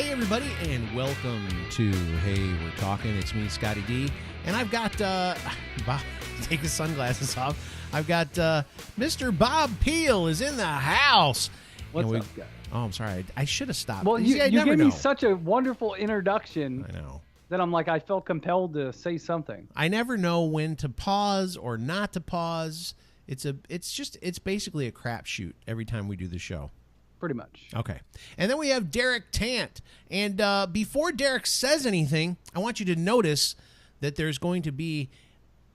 Hey, everybody, and welcome to Hey, We're Talking. It's me, Scotty D, and I've got, Bob, take his sunglasses off. I've got Mr. Bob Peel is in the house. What's up, guys? Oh, I'm sorry. I should have stopped. Well, you gave me such a wonderful introduction. I know. That I'm like, I felt compelled to say something. I never know when to pause or not to pause. It's basically a crapshoot every time we do the show. Pretty much. Okay. And then we have Derek Tant. And before Derek says anything, I want you to notice that there's going to be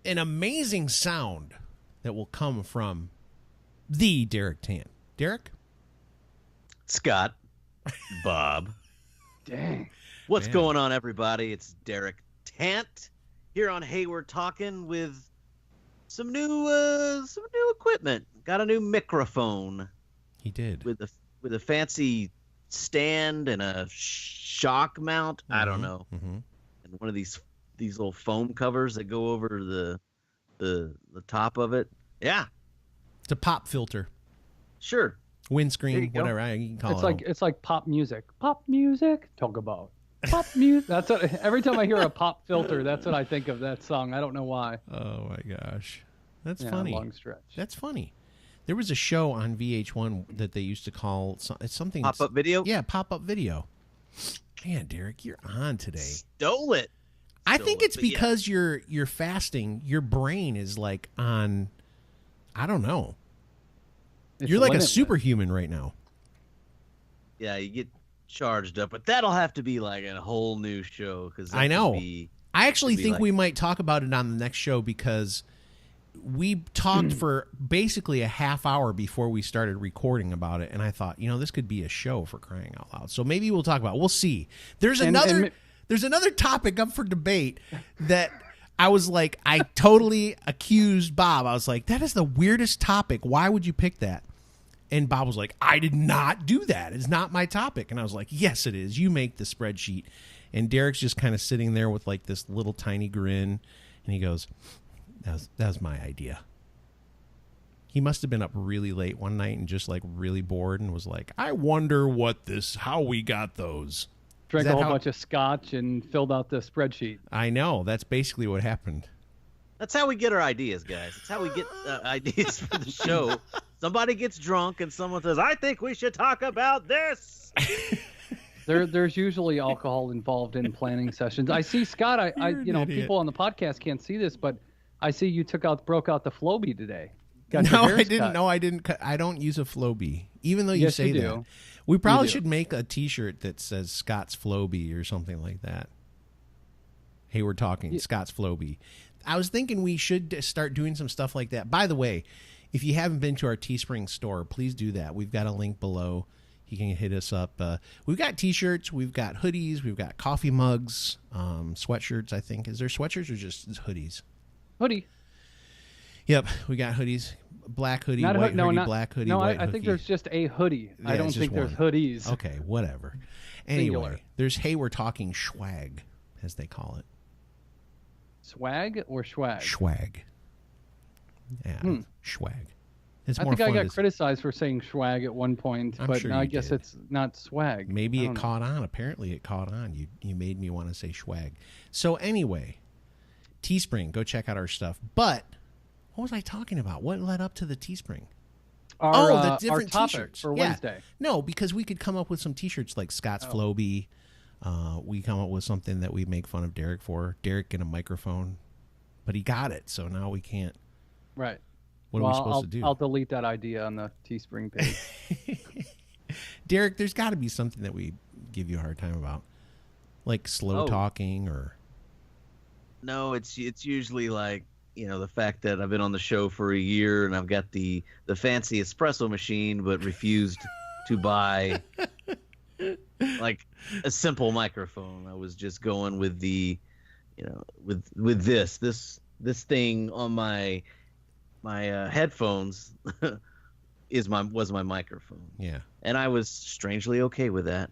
an amazing sound that will come from the Derek Tant. Derek? Scott. Bob. Dang. What's going on, everybody? It's Derek Tant here on Hey, We're Talking with some new equipment. Got a new microphone. He did. With a fancy stand and a shock mount. I don't know. Mm-hmm. And one of these little foam covers that go over the top of it. Yeah. It's a pop filter. Sure. Windscreen, whatever. You can call it. It's like pop music. Pop music. Talk about pop music. That's what, every time I hear a pop filter, that's what I think of that song. I don't know why. Oh my gosh, that's funny. Long stretch. That's funny. There was a show on VH1 that they used to call something pop-up video. Yeah, pop-up video. Man, Derek, you're on today. Stole it. I think it's because you're fasting. Your brain is like on. I don't know. You're like a superhuman right now. Yeah, you get charged up, but that'll have to be like a whole new show. Because I know. I actually think we might talk about it on the next show because we talked for basically a half hour before we started recording about it, and I thought, this could be a show for crying out loud. So maybe we'll talk about it. We'll see. There's another topic up for debate that I was like, I totally accused Bob. I was like, that is the weirdest topic. Why would you pick that? And Bob was like, I did not do that. It's not my topic. And I was like, yes, it is. You make the spreadsheet. And Derek's just kind of sitting there with like this little tiny grin. And he goes, that was my idea. He must have been up really late one night and just like really bored and was like, I wonder how we got those. Drank a whole bunch of scotch and filled out the spreadsheet. I know. That's basically what happened. That's how we get our ideas, guys. It's how we get ideas for the show. Somebody gets drunk and someone says, I think we should talk about this. There's usually alcohol involved in planning sessions. I see, Scott, people on the podcast can't see this, but I see you broke out the Flowbee today. No, I didn't. No, I didn't. I don't use a Flowbee, even though you say that. We probably should make a T-shirt that says Scott's Flowbee or something like that. Hey, we're talking Scott's Flowbee. I was thinking we should start doing some stuff like that. By the way, if you haven't been to our Teespring store, please do that. We've got a link below. You can hit us up. We've got T-shirts. We've got hoodies. We've got coffee mugs, sweatshirts, I think. Is there sweatshirts or just hoodies? Hoodie. Yep, we got hoodies. Black hoodie, white hoodie, black hoodie, white hoodie. I think there's just a hoodie. I don't think there's hoodies. Okay, whatever. Anyway, there's Hey, We're Talking swag, as they call it. Swag or swag? Swag. Yeah, swag. It's I more think fun I got criticized for saying swag at one point, but sure now I guess it's not swag. Maybe it caught on. Apparently it caught on. You made me want to say swag. So anyway, Teespring, go check out our stuff. But what was I talking about? What led up to the Teespring? The different T-shirts for Wednesday. No, because we could come up with some T-shirts like Scott's Flowbee. We come up with something that we make fun of Derek for. Derek get a microphone, but he got it, so now we can't. Right. What are we supposed to do? I'll delete that idea on the Teespring page. Derek, there's got to be something that we give you a hard time about, like slow talking or. No, it's usually like the fact that I've been on the show for a year and I've got the fancy espresso machine, but refused to buy like a simple microphone. I was just going with the, with this thing on my headphones was my microphone. Yeah. And I was strangely okay with that.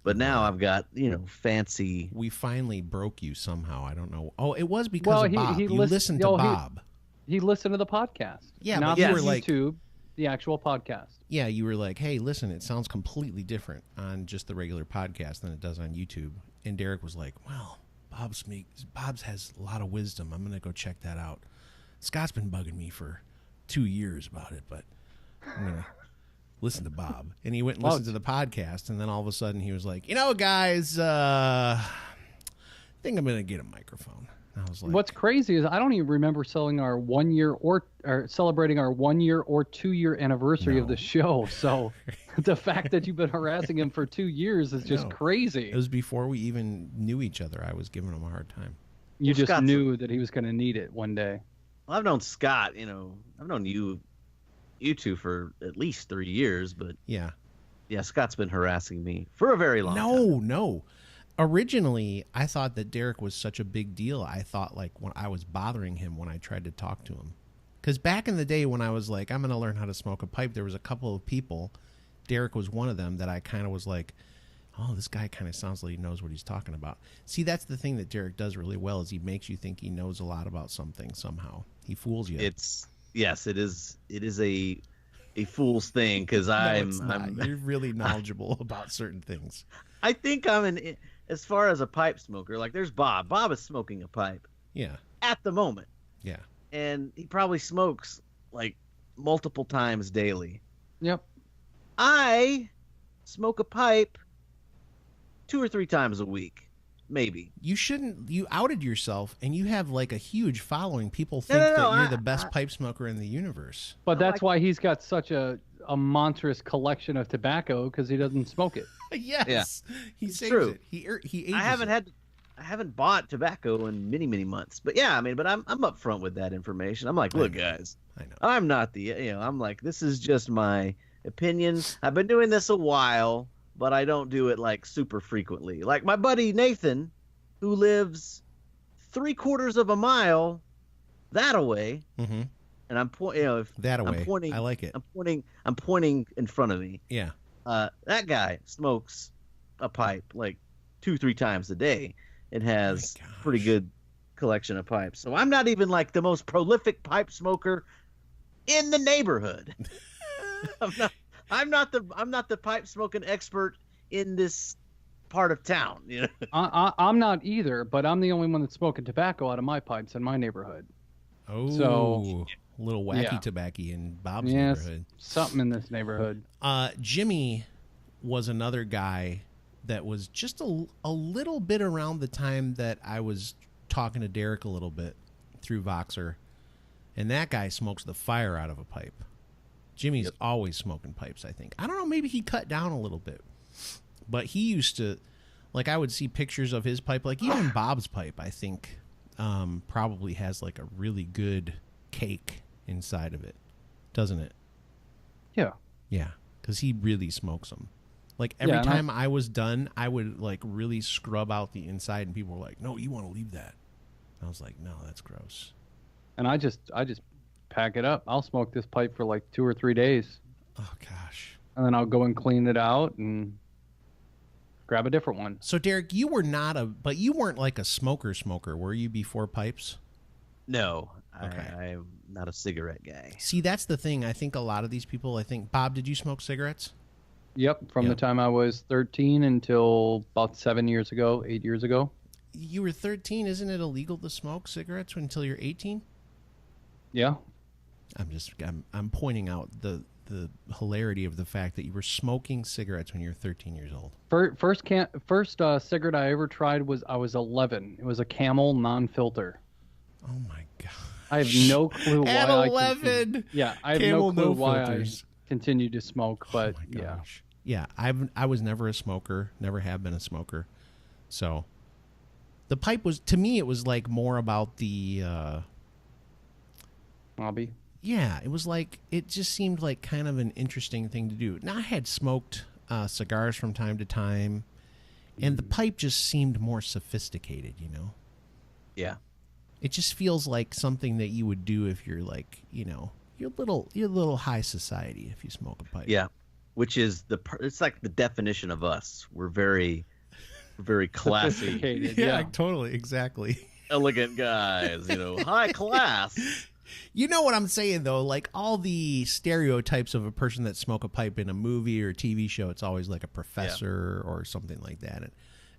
But now I've got, fancy. We finally broke you somehow. I don't know. Oh, it was because of Bob. You listened to Bob. He listened to the podcast. Yeah, not but you were YouTube. the actual podcast. Yeah, you were like, hey, listen, it sounds completely different on just the regular podcast than it does on YouTube. And Derek was like, well, Bob's has a lot of wisdom. I'm going to go check that out. Scott's been bugging me for 2 years about it, but I'm going to listen to Bob. And he went and listened to the podcast, and then all of a sudden he was like, guys, I think I'm going to get a microphone. I was like, what's crazy is I don't even remember celebrating our 1 year or 2 year anniversary of the show. So the fact that you've been harassing him for 2 years is just crazy. It was before we even knew each other. I was giving him a hard time. You just knew that he was going to need it one day. Well, I've known Scott, I've known you two for at least 3 years, but yeah, Scott's been harassing me for a very long time. No. Originally, I thought that Derek was such a big deal. I thought like when I was bothering him when I tried to talk to him. Because back in the day when I was like, I'm going to learn how to smoke a pipe, there was a couple of people, Derek was one of them, that I kind of was like, oh, this guy kind of sounds like he knows what he's talking about. See, that's the thing that Derek does really well, is he makes you think he knows a lot about something somehow. He fools you. It is a fool's thing, because You're really knowledgeable about certain things. I think as far as a pipe smoker, like there's Bob. Bob is smoking a pipe. Yeah. At the moment. Yeah. And he probably smokes like multiple times daily. Yep. I smoke a pipe 2 or 3 times a week, maybe. You shouldn't. You outed yourself, and you have like a huge following. People think that you're the best pipe smoker in the universe. But that's why he's got such a monstrous collection of tobacco, because he doesn't smoke it. Yes, yeah. He saves it. He ages I haven't bought tobacco in many, many months. But yeah, but I'm upfront with that information. I'm like, look, guys, I know. I'm not I'm like, this is just my opinion. I've been doing this a while, but I don't do it like super frequently. Like my buddy Nathan, who lives 3/4 of a mile that away. Mm-hmm. And I'm pointing, that away. I'm pointing. I like it. I'm pointing in front of me. Yeah. That guy smokes a pipe like 2-3 times a day. It has pretty good collection of pipes. So I'm not even like the most prolific pipe smoker in the neighborhood. I'm not the pipe smoking expert in this part of town. I'm not either, but I'm the only one that's smoking tobacco out of my pipes in my neighborhood. Oh, so a little wacky tobacco in Bob's neighborhood. Something in this neighborhood. Jimmy was another guy that was just a little bit around the time that I was talking to Derek a little bit through Voxer, and that guy smokes the fire out of a pipe. Jimmy's always smoking pipes, I think. I don't know, maybe he cut down a little bit, but he used to, like, I would see pictures of his pipe, like even Bob's pipe, I think, probably has like a really good cake inside of it, doesn't it? Yeah. Yeah, because he really smokes them. Like every time I was done, I would like really scrub out the inside, and people were like, "No, you want to leave that." I was like, "No, that's gross." And I just pack it up. I'll smoke this pipe for like 2 or 3 days. Oh gosh. And then I'll go and clean it out and grab a different one. So Derek, you weren't like a smoker, were you, before pipes? No. Okay. I'm not a cigarette guy. See, that's the thing. I think a lot of these people, Bob, did you smoke cigarettes? Yep, from the time I was 13 until about 8 years ago. You were 13. Isn't it illegal to smoke cigarettes until you're 18? Yeah. I'm pointing out the hilarity of the fact that you were smoking cigarettes when you were 13 years old. First cigarette I ever tried was I was 11. It was a Camel non-filter. Oh my god! I have no clue why. At 11. I have no clue why I continued to smoke, but Yeah, I was never a smoker, never have been a smoker. So the pipe was, to me, it was like more about the hobby. Yeah, it was like, it just seemed like kind of an interesting thing to do. Now, I had smoked cigars from time to time, and the pipe just seemed more sophisticated, Yeah. It just feels like something that you would do if you're like, you're a little high society if you smoke a pipe. Yeah. Which is it's like the definition of us. We're very classy. Yeah, totally, exactly. Elegant guys, high class. You know what I'm saying, though? Like, all the stereotypes of a person that smoke a pipe in a movie or TV show, it's always like a professor or something like that.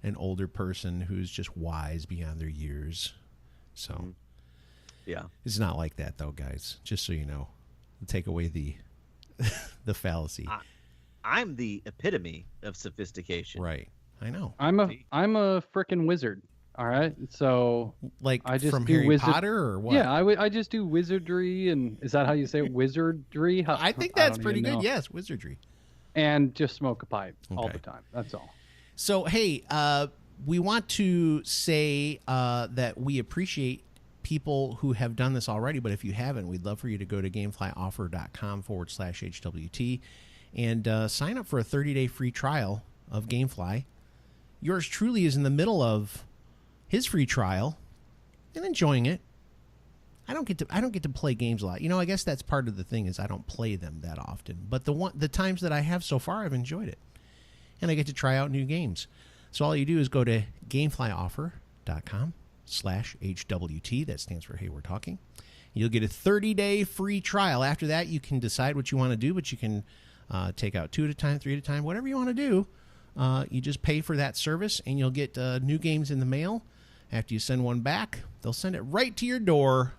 An older person who's just wise beyond their years. So, yeah. It's not like that, though, guys. Just so you know. Take away the fallacy. I'm the epitome of sophistication. Right. I know. I'm a frickin' wizard. All right. So like I just from do Harry Potter or what? Yeah, I just do wizardry, and is that how you say it? Wizardry? I think that's pretty good. Yes, wizardry. And just smoke a pipe all the time. That's all. So hey, we want to say that we appreciate people who have done this already, but if you haven't, we'd love for you to go to gameflyoffer.com/HWT and sign up for a 30-day free trial of Gamefly. Yours truly is in the middle of his free trial and enjoying it. I don't get to play games a lot. You know, I guess that's part of the thing is I don't play them that often. But the times that I have so far, I've enjoyed it. And I get to try out new games. So all you do is go to gameflyoffer.com/HWT. That stands for Hey, We're Talking. You'll get a 30-day free trial. After that, you can decide what you want to do, but you can take out 2 at a time, 3 at a time, whatever you want to do. You just pay for that service, and you'll get new games in the mail. After you send one back, they'll send it right to your door.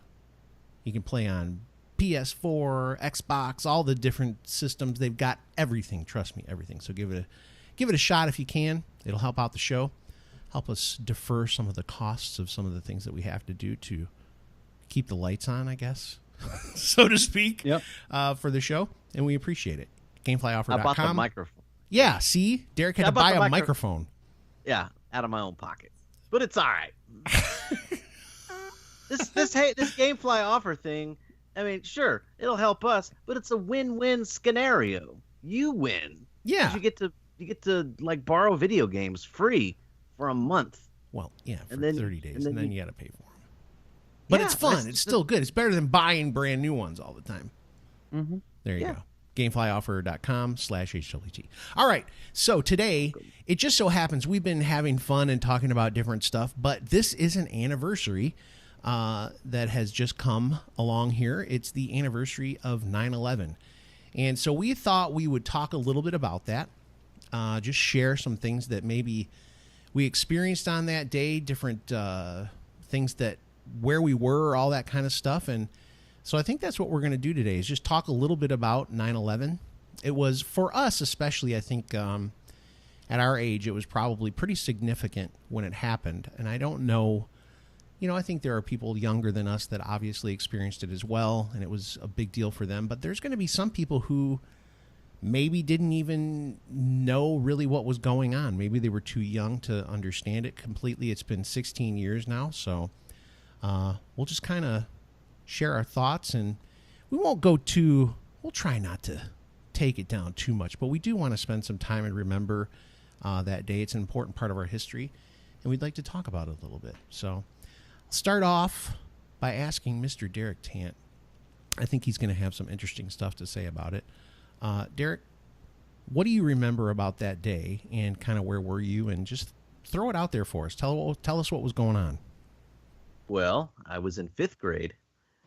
You can play on PS4, Xbox, all the different systems. They've got everything. Trust me, everything. So give it a shot if you can. It'll help out the show, help us defer some of the costs of some of the things that we have to do to keep the lights on, I guess, so to speak, for the show. And we appreciate it. Gameflyoffer.com. I bought the microphone. Yeah, see? Derek had to buy a microphone. Yeah, out of my own pocket. But it's all right. This Gamefly offer thing, I mean, sure, it'll help us, but it's a win-win scenario. You win. Yeah. You get to like borrow video games free for a month. Well, yeah, for 30 days, and then you got to pay for them. But it's fun. It's still good. It's better than buying brand new ones all the time. Mm-hmm. There you go. Gameflyoffer.com/HWT. All right. So today, it just so happens we've been having fun and talking about different stuff, but this is an anniversary that has just come along here. It's the anniversary of 9/11. And so we thought we would talk a little bit about that, just share some things that maybe we experienced on that day, different things that where we were, all that kind of stuff. And so I think that's what we're going to do today is just talk a little bit about 9/11. It was, for us especially, I think at our age, it was probably pretty significant when it happened. And I don't know, I think there are people younger than us that obviously experienced it as well, and it was a big deal for them. But there's going to be some people who maybe didn't even know really what was going on. Maybe they were too young to understand it completely. It's been 16 years now, so we'll just kind of share our thoughts, and we'll try not to take it down too much, but we do want to spend some time and remember that day. It's an important part of our history, and we'd like to talk about it a little bit. So I'll start off by asking Mr. Derek Tant. I think he's going to have some interesting stuff to say about it. Derek, what do you remember about that day, and kind of where were you, and just throw it out there for us. Tell us what was going on. Well, I was in 5th grade.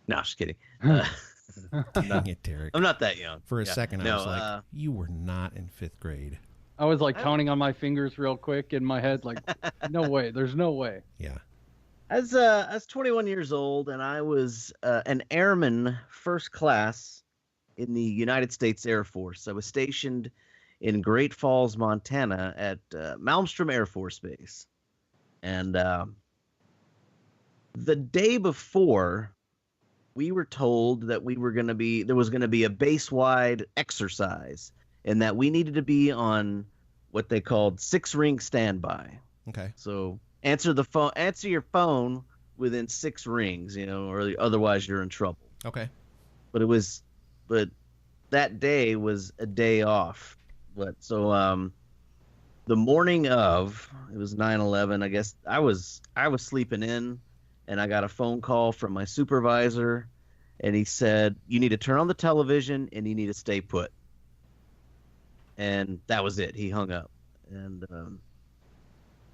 No, just kidding. Dang it, Derek. I'm not that young. For a second, I was like, you were not in 5th grade. I was like counting on my fingers real quick in my head, like, no way. There's no way. Yeah. I was 21 years old, and I was an airman first class in the United States Air Force. I was stationed in Great Falls, Montana at Malmstrom Air Force Base. And the day before, we were told that there was going to be a base-wide exercise, and that we needed to be on what they called 6-ring standby. Okay. So answer your phone within 6 rings, or otherwise you're in trouble. Okay. But that day was a day off. So the morning of, it was 9/11, I guess I was sleeping in, and I got a phone call from my supervisor, and he said, you need to turn on the television and you need to stay put. And that was it. He hung up. And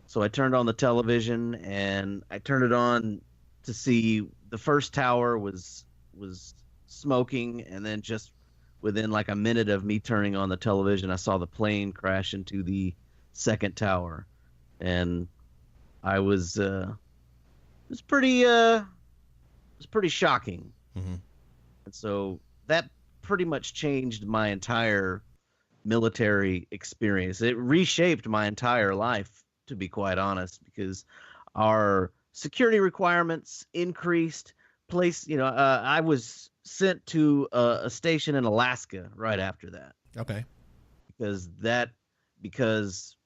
so I turned on the television, and I turned it on to see the first tower was was smoking, and then just within like a minute of me turning on the television, I saw the plane crash into the second tower, and I was it was pretty shocking. Mm-hmm. And so that pretty much changed my entire military experience. It reshaped my entire life, to be quite honest, because our security requirements increased. I was sent to a station in Alaska right after that. Okay. Because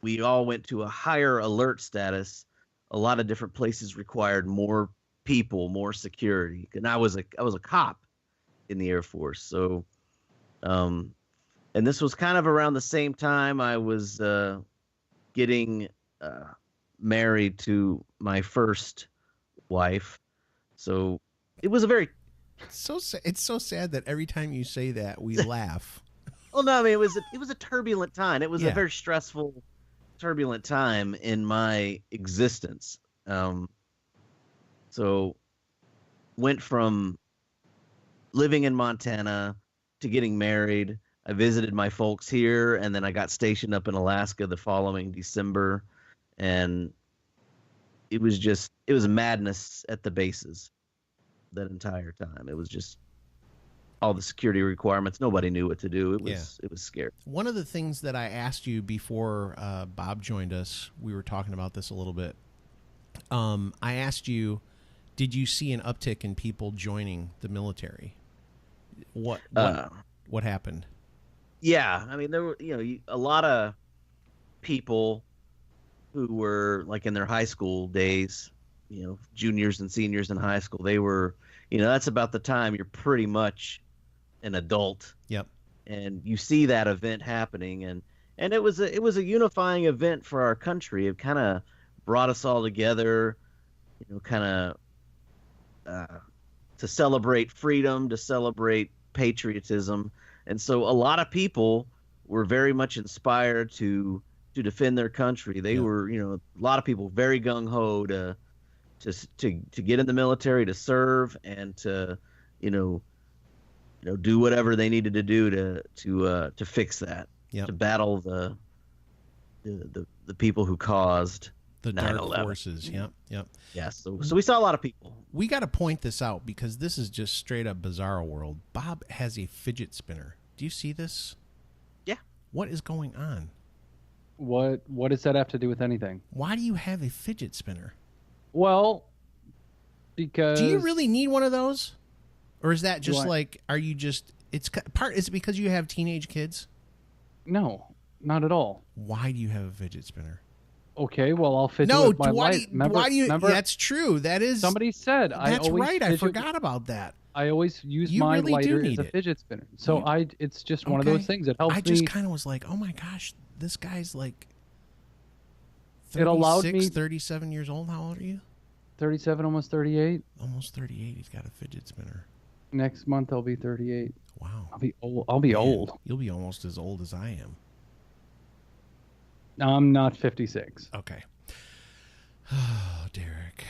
we all went to a higher alert status. A lot of different places required more people, more security. And I was a cop in the Air Force. So, and this was kind of around the same time I was getting married to my first wife. So it was a very It's so sad that every time you say that we laugh. well, no, I mean it was a turbulent time. It was a very stressful, turbulent time in my existence. So went from living in Montana to getting married. I visited my folks here, and then I got stationed up in Alaska the following December, and it was madness at the bases that entire time. It was just all the security requirements. Nobody knew what to do. It was scary. One of the things that I asked you before Bob joined us, we were talking about this a little bit. I asked you, did you see an uptick in people joining the military? What happened? Yeah, I mean there were a lot of people who were like in their high school days, juniors and seniors in high school. They were, that's about the time you're pretty much an adult. Yep. And you see that event happening, and it was a unifying event for our country. It kind of brought us all together, kind of to celebrate freedom, to celebrate patriotism. And so a lot of people were very much inspired to defend their country. They were, a lot of people very gung ho to get in the military, to serve, and to, do whatever they needed to do to fix that, to battle the people who caused the 9/11. dark forces. Yep. Yeah. So we saw a lot of people. We got to point this out because this is just straight up bizarro world. Bob has a fidget spinner. Do you see this? Yeah. What is going on? What does that have to do with anything? Why do you have a fidget spinner? Well, because do you really need one of those, or is that just are you just? Is it because you have teenage kids? No, not at all. Why do you have a fidget spinner? Okay, well I'll fidget with my light. Why do you? Remember, that's true. That is somebody said. That's right. I forgot about that. I always use my lighter as a fidget spinner. So it's just one of those things. It helps me. I just kind of was like, oh my gosh, this guy's like 36, it allowed me 37 years old. How old are you? 37, almost 38. Almost 38. He's got a fidget spinner. Next month I'll be 38. Wow. I'll be old. You'll be almost as old as I am. I'm not 56. Okay. Oh, Derek.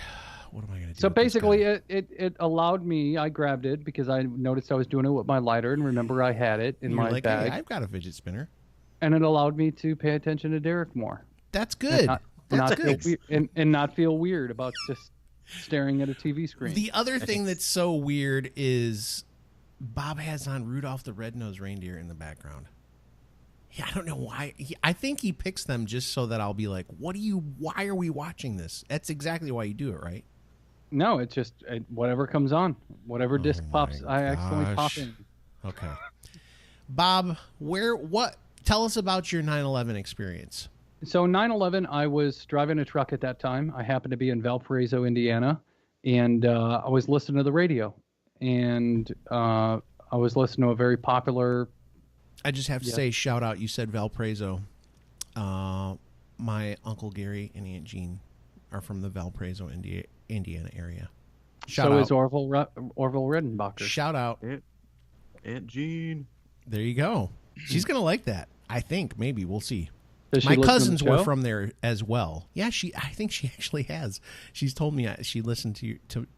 What am I going to do? So basically, it allowed me. I grabbed it because I noticed I was doing it with my lighter, and remember I had it in my bag. Hey, I've got a fidget spinner, and it allowed me to pay attention to Derek more. That's good. That's good. And not feel weird about just staring at a TV screen. The other thing that's so weird is Bob has on Rudolph the Red-Nosed Reindeer in the background. Yeah, I don't know why. I think he picks them just so that I'll be like, why are we watching this? That's exactly why you do it, right? No, it's just whatever comes on. Whatever disc pops, I accidentally pop in. Okay. Bob, tell us about your 9/11 experience. So 9/11, I was driving a truck at that time. I happened to be in Valparaiso, Indiana, and I was listening to the radio. And I was listening to a very popular... I just have to say, shout out, you said Valparaiso. My Uncle Gary and Aunt Jean are from the Valparaiso, Indiana area. So is Orville Redenbacher. Shout out. Aunt Jean. There you go. She's going to like that. I think. Maybe. We'll see. My cousins were from there as well. Yeah, I think she actually has. She's told me she listened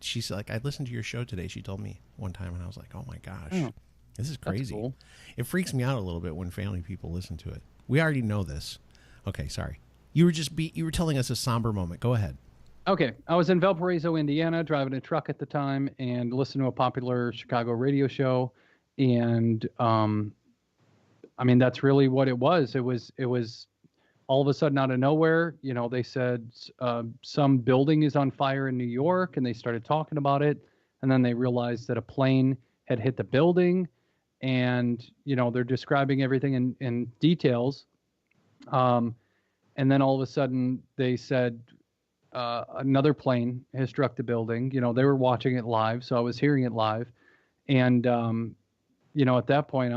she's like, I listened to your show today. She told me one time, and I was like, oh my gosh, this is crazy. Cool. It freaks me out a little bit when family people listen to it. We already know this. Okay, sorry. You were telling us a somber moment. Go ahead. Okay, I was in Valparaiso, Indiana, driving a truck at the time, and listening to a popular Chicago radio show, and I mean, that's really what it was. It was all of a sudden out of nowhere. You know, they said some building is on fire in New York, and they started talking about it, and then they realized that a plane had hit the building, and you know, they're describing everything in details, and then all of a sudden they said another plane has struck the building. You know, they were watching it live, so I was hearing it live, and you know, at that point,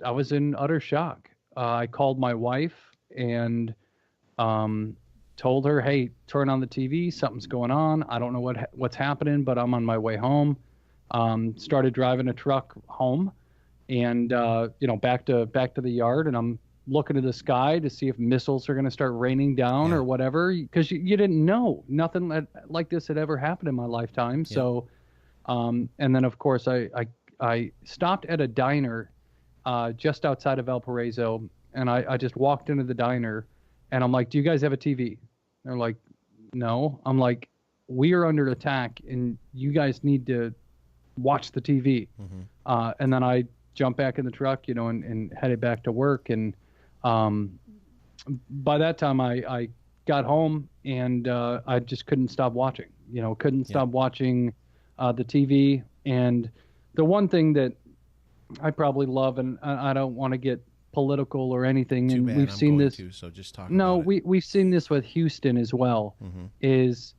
I was in utter shock. I called my wife and told her, hey, turn on the TV. Something's going on. I don't know what's happening, but I'm on my way home. Started driving a truck home and, you know, back to the yard. And I'm looking to the sky to see if missiles are going to start raining down or whatever, because you didn't know. Nothing like this had ever happened in my lifetime. Yeah. So, and then, of course, I stopped at a diner just outside of Valparaiso, and I just walked into the diner, and I'm like, do you guys have a TV? They're like, no. I'm like, we are under attack, and you guys need to watch the TV. Mm-hmm. And then I jumped back in the truck, you know, and headed back to work. And by that time, I got home, and I just couldn't stop watching, you know, stop watching the TV. And the one thing that I probably love, and I don't want to get political or anything, and we've seen this. So just talk. No, we've seen this with Houston as well. Mm-hmm. Is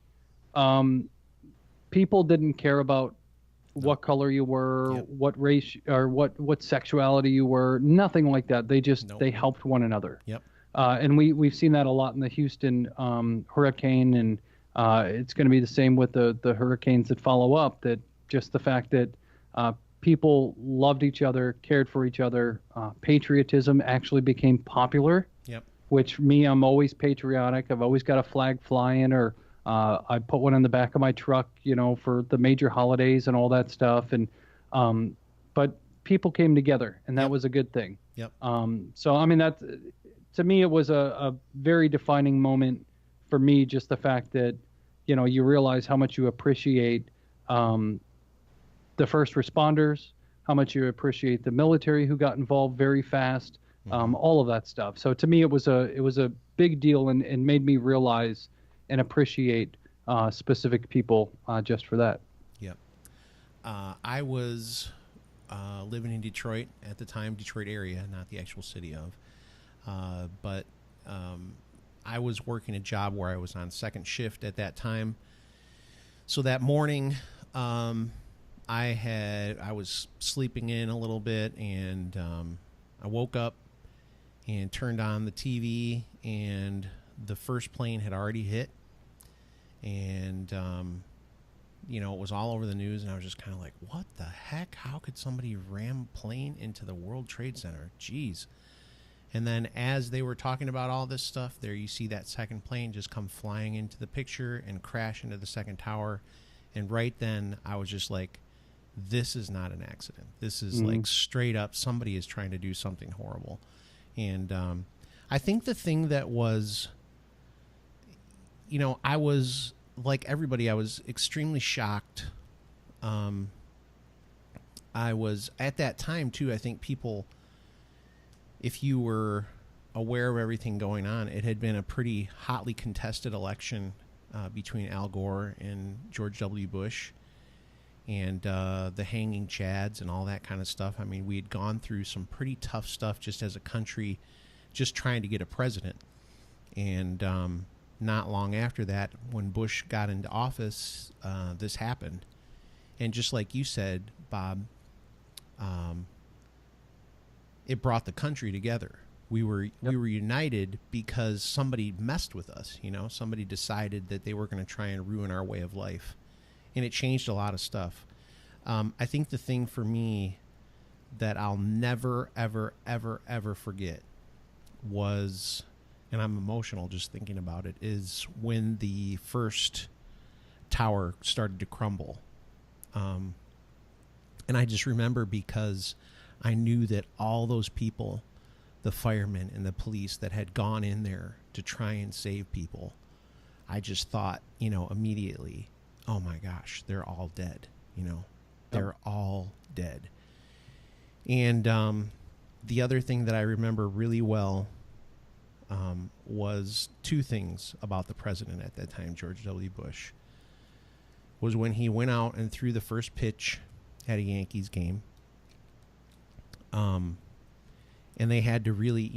people didn't care about what color you were, what race or what sexuality you were, nothing like that. They just they helped one another. Yep. And we've seen that a lot in the Houston hurricane, and it's going to be the same with the hurricanes that follow up. That just the fact that people loved each other, cared for each other. Patriotism actually became popular. Yep. Which I'm always patriotic. I've always got a flag flying, or I put one in the back of my truck, you know, for the major holidays and all that stuff. And but people came together, and that was a good thing. Yep. So I mean, that to me, it was a very defining moment for me. Just the fact that, you know, you realize how much you appreciate the first responders, how much you appreciate the military who got involved very fast, all of that stuff. So to me, it was a big deal, and made me realize and appreciate specific people just for that. Yep. I was living in Detroit at the time, Detroit area, not the actual city of, but I was working a job where I was on second shift at that time. So that morning, I was sleeping in a little bit, and I woke up and turned on the TV, and the first plane had already hit, and you know, it was all over the news, and I was just kind of like, what the heck? How could somebody ram a plane into the World Trade Center? Jeez. And then as they were talking about all this stuff, there you see that second plane just come flying into the picture and crash into the second tower. And right then I was just like, this is not an accident. This is like straight up somebody is trying to do something horrible. And I think the thing that was, you know, I was like everybody, I was extremely shocked. I was at that time too, I think people, if you were aware of everything going on, it had been a pretty hotly contested election between Al Gore and George W. Bush, and the hanging chads and all that kind of stuff. I mean, we had gone through some pretty tough stuff just as a country, just trying to get a president. And not long after that, when Bush got into office, this happened. And just like you said, Bob, it brought the country together. We were united because somebody messed with us. You know, somebody decided that they were going to try and ruin our way of life, and it changed a lot of stuff. I think the thing for me that I'll never, ever, ever, ever forget was, and I'm emotional just thinking about it, is when the first tower started to crumble. And I just remember, because I knew that all those people, the firemen and the police that had gone in there to try and save people, I just thought, immediately, oh my gosh, they're all dead. They're all dead. And the other thing that I remember really well was two things about the president at that time, George W. Bush, was when he went out and threw the first pitch at a Yankees game. And they had to really,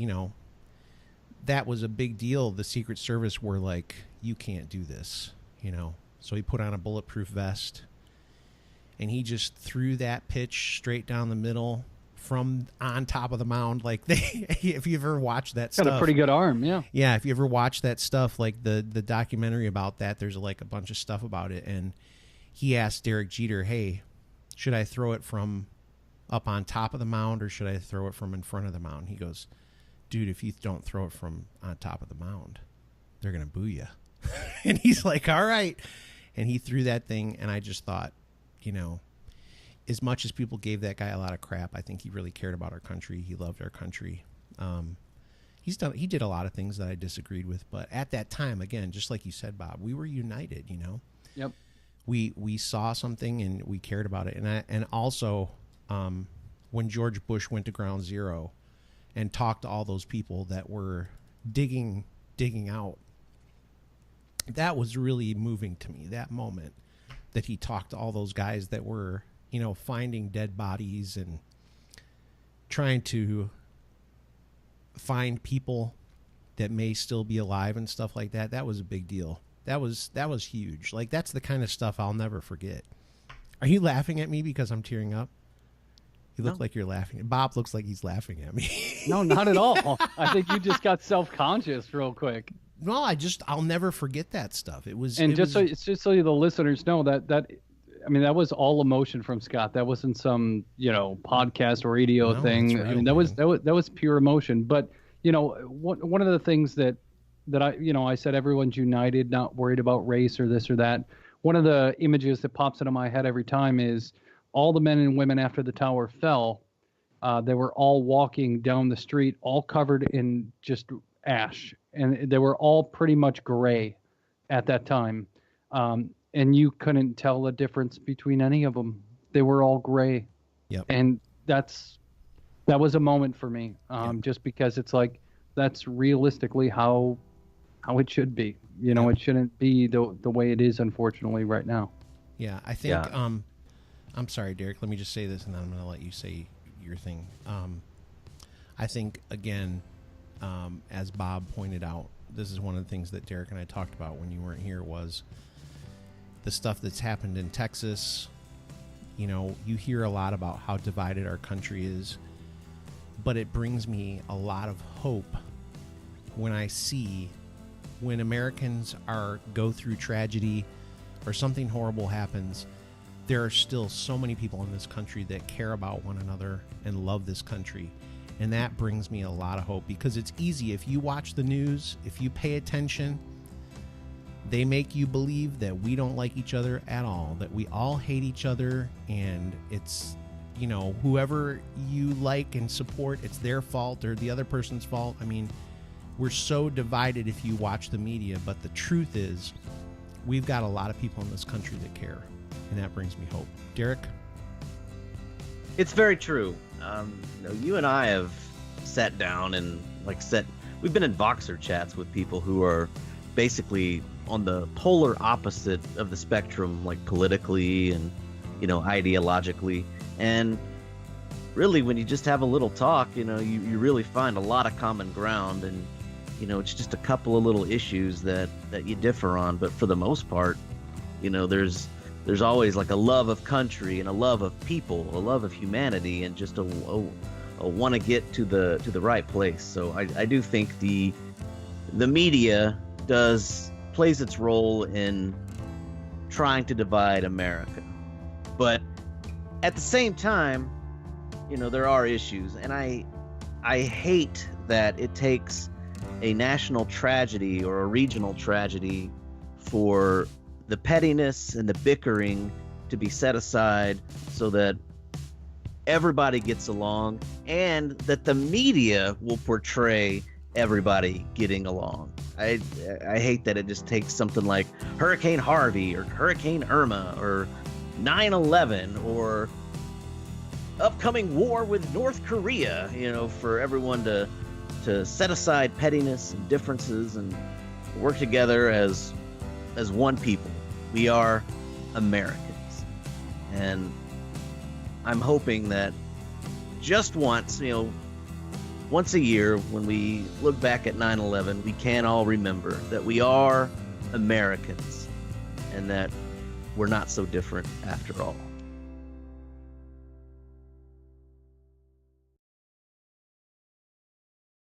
that was a big deal. The Secret Service were like, you can't do this, So he put on a bulletproof vest, and he just threw that pitch straight down the middle from on top of the mound. Like, if you ever watched that stuff. Got a pretty good arm, yeah. Yeah, if you ever watch that stuff, like the documentary about that, there's like a bunch of stuff about it. And he asked Derek Jeter, hey, should I throw it from up on top of the mound, or should I throw it from in front of the mound? He goes, dude, if you don't throw it from on top of the mound, they're going to boo you. And he's like, all right. And he threw that thing, and I just thought, as much as people gave that guy a lot of crap, I think he really cared about our country. He loved our country. He did a lot of things that I disagreed with, but at that time, again, just like you said, Bob, we were united, Yep. We saw something and we cared about it. And also, when George Bush went to Ground Zero and talked to all those people that were digging out, that was really moving to me, that moment that he talked to all those guys that were, finding dead bodies and trying to find people that may still be alive and stuff like that. That was a big deal. That was huge. Like, that's the kind of stuff I'll never forget. Are you laughing at me because I'm tearing up? You look like you're laughing. Bob looks like he's laughing at me. No, not at all. I think you just got self-conscious real quick. No, I'll never forget that stuff. So the listeners know that was all emotion from Scott. That wasn't some, podcast or radio thing. That was pure emotion. But, one of the things that I said, everyone's united, not worried about race or this or that. One of the images that pops into my head every time is all the men and women after the tower fell. They were all walking down the street, all covered in just ash. And they were all pretty much gray at that time. And you couldn't tell the difference between any of them. They were all gray. Yep. And that was a moment for me, just because it's like, that's realistically how it should be. It shouldn't be the way it is, unfortunately, right now. Yeah, I think, I'm sorry, Derek, let me just say this, and then I'm going to let you say your thing. I think, again, as Bob pointed out, this is one of the things that Derek and I talked about when you weren't here, was the stuff that's happened in Texas. You hear a lot about how divided our country is, but it brings me a lot of hope when I see when Americans go through tragedy or something horrible happens, there are still so many people in this country that care about one another and love this country. And that brings me a lot of hope, because it's easy. If you watch the news, if you pay attention, they make you believe that we don't like each other at all, that we all hate each other, and it's, whoever you like and support, it's their fault or the other person's fault. I mean, we're so divided if you watch the media, but the truth is we've got a lot of people in this country that care, and that brings me hope. Derek? It's very true. You and I have sat down and we've been in Voxer chats with people who are basically on the polar opposite of the spectrum, like politically and, ideologically. And really, when you just have a little talk, you really find a lot of common ground, and, it's just a couple of little issues that you differ on. But for the most part, there's always like a love of country and a love of people, a love of humanity, and just a want to get to the right place. So I do think the media plays its role in trying to divide America, but at the same time, there are issues, and I hate that it takes a national tragedy or a regional tragedy for the pettiness and the bickering to be set aside so that everybody gets along, and that the media will portray everybody getting along. I hate that it just takes something like Hurricane Harvey or Hurricane Irma or 9/11 or upcoming war with North Korea, for everyone to set aside pettiness and differences and work together as one people. We are Americans. And I'm hoping that just once, once a year, when we look back at 9/11, we can all remember that we are Americans and that we're not so different after all.